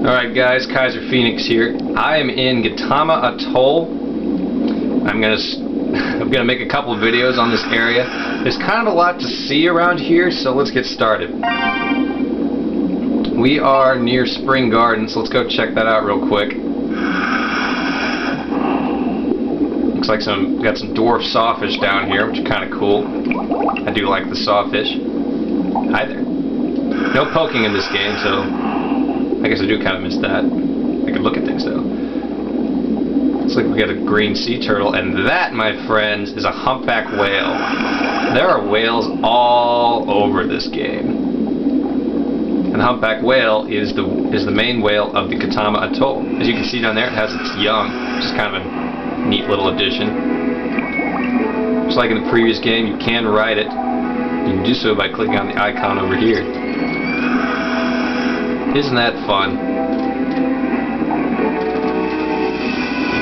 Alright guys, Kaiser Phoenix here. I am in Gatama Atoll. I'm gonna make a couple of videos on this area. There's kind of a lot to see around here, so let's get started. We are near Spring Gardens, so let's go check that out real quick. Looks like got some dwarf sawfish down here, which is kind of cool. I do like the sawfish. Hi there. No poking in this game, so I guess I do kind of miss that. I can look at things though. Looks like we got a green sea turtle, and that, my friends, is a humpback whale. There are whales all over this game. And the humpback whale is the main whale of the Katama Atoll. As you can see down there, it has its young, which is kind of a neat little addition. Just like in the previous game, you can ride it. You can do so by clicking on the icon over here. Isn't that fun?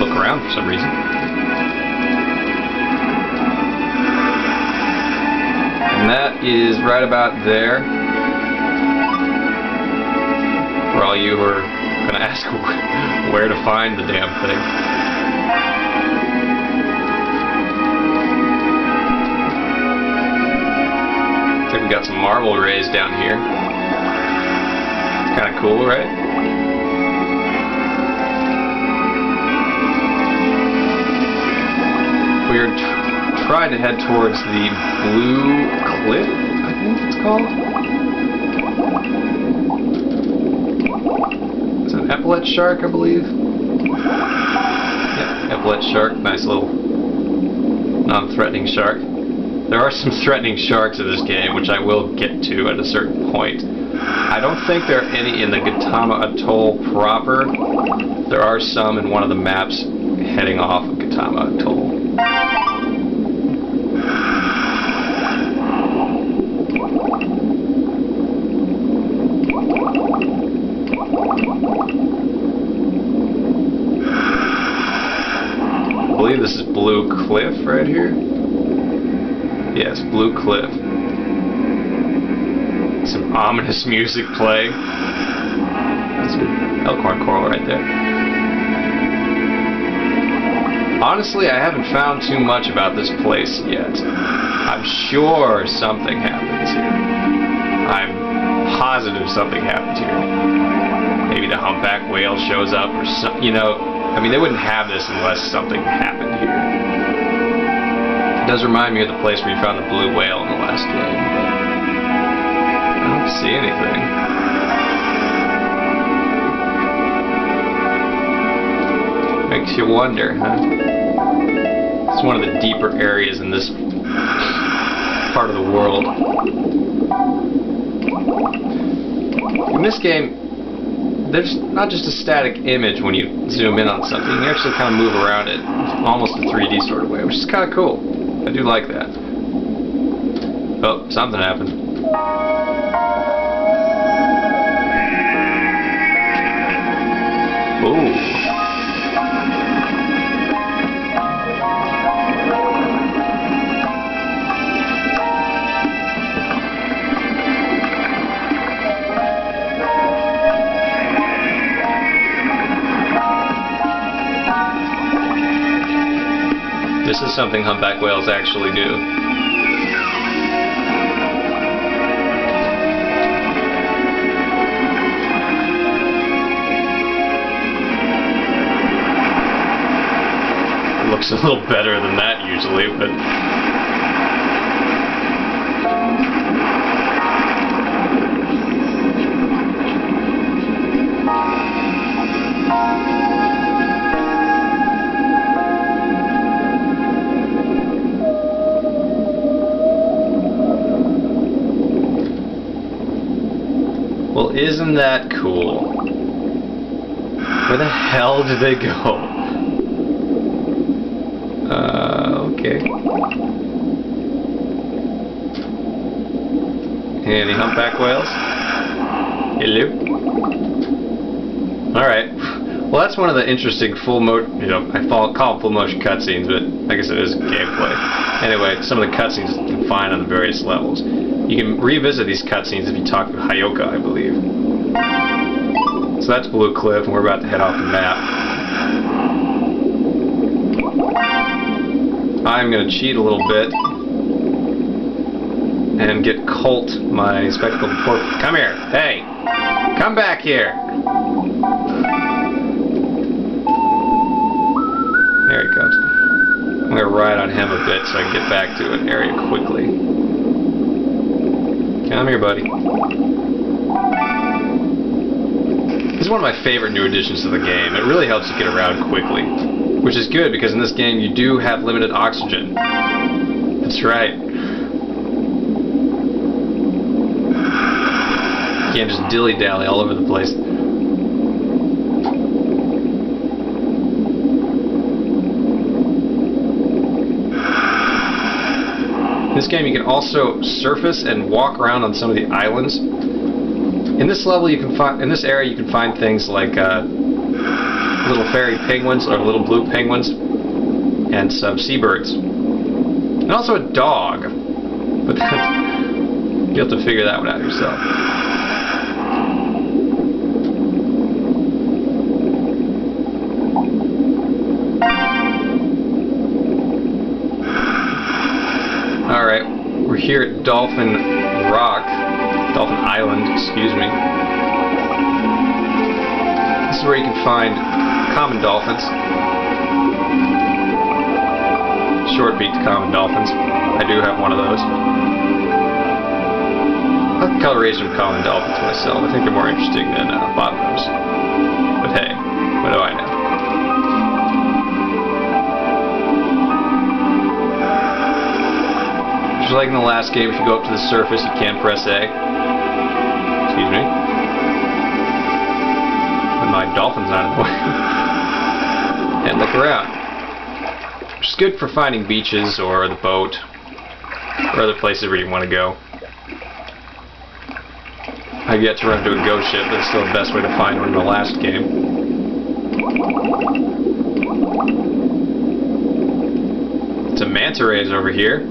Look around for some reason. And that is right about there. For all you who are going to ask where to find the damn thing. Looks like we got some marble rays down here. Kind of cool, right? We're trying to head towards the Blue Cliff, I think it's called. It's an epaulet shark, I believe. Yep, epaulet shark. Nice little non-threatening shark. There are some threatening sharks in this game, which I will get to at a certain point. I don't think there are any in the Gatama Atoll proper. There are some in one of the maps heading off of Gatama Atoll. I believe this is Blue Cliff right here. Yes, Blue Cliff. Some ominous music playing. That's a good elkhorn coral right there. Honestly, I haven't found too much about this place yet. I'm sure something happens here. I'm positive something happens here. Maybe the humpback whale shows up or something. You know, I mean, they wouldn't have this unless something happened here. It does remind me of the place where you found the blue whale in the last game, but I don't see anything. Makes you wonder, huh? It's one of the deeper areas in this part of the world. In this game, there's not just a static image when you zoom in on something. You actually kind of move around it, almost a 3D sort of way, which is kind of cool. I do like that. Oh, something happened. Ooh. This is something humpback whales actually do. It looks a little better than that usually, but well, isn't that cool? Where the hell did they go? Okay. Any humpback whales? Hello? Alright. Well, that's one of the interesting full motion, I call them full motion cutscenes, but I guess it is gameplay. Anyway, some of the cutscenes you can find on the various levels. You can revisit these cutscenes if you talk to Hayoka, I believe. So that's Blue Cliff, and we're about to head off the map. I'm going to cheat a little bit and get Colt, my spectacled porpoise. Come here. Hey! Come back here! There he comes. I'm going to ride on him a bit so I can get back to an area quickly. Come here, buddy. This is one of my favorite new additions to the game. It really helps you get around quickly. Which is good, because in this game you do have limited oxygen. That's right. You can't just dilly-dally all over the place. In this game you can also surface and walk around on some of the islands. In this level you can find, in this area you can find things like little fairy penguins or little blue penguins and some seabirds. And also a dog. But you'll have to figure that one out yourself. Alright, we're here at Dolphin Island, excuse me. This is where you can find common dolphins. Short beaked common dolphins. I do have one of those. I like the coloration of common dolphins myself. I think they're more interesting than bottlenose. But hey, what do I know? Just like in the last game, if you go up to the surface, you can't press A. Excuse me. And my dolphin's out of the way. And look around. Which is good for finding beaches or the boat or other places where you want to go. I've yet to run into a ghost ship, but it's still the best way to find one in the last game. Some manta rays over here.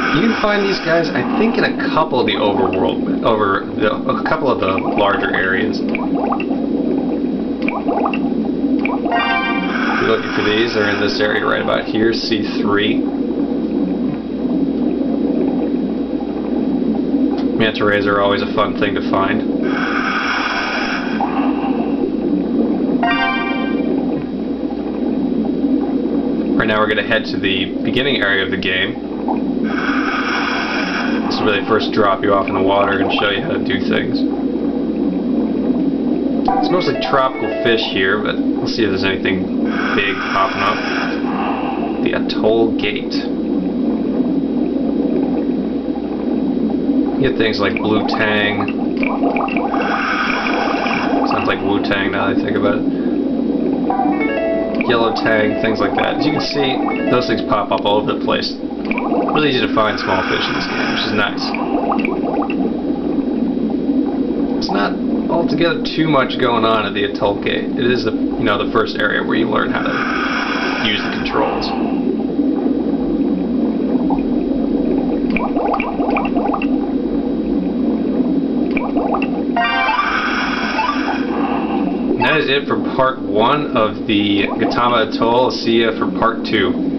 You can find these guys, I think, in a couple of the overworld, a couple of the larger areas. If you're looking for these, they're in this area right about here, C3. Manta rays are always a fun thing to find. Right now we're going to head to the beginning area of the game. This is where they first drop you off in the water and show you how to do things. It's mostly tropical fish here, but we'll see if there's anything big popping up. The Atoll Gate. You get things like blue tang. Sounds like Wu-Tang now that I think about it. Yellow tang, things like that. As you can see, those things pop up all over the place. Really easy to find small fish in this game, which is nice. It's not altogether too much going on at the Atoll Gate. It is the the first area where you learn how to use the controls. And that is it for part 1 of the Gatama Atoll. I'll see you for part 2.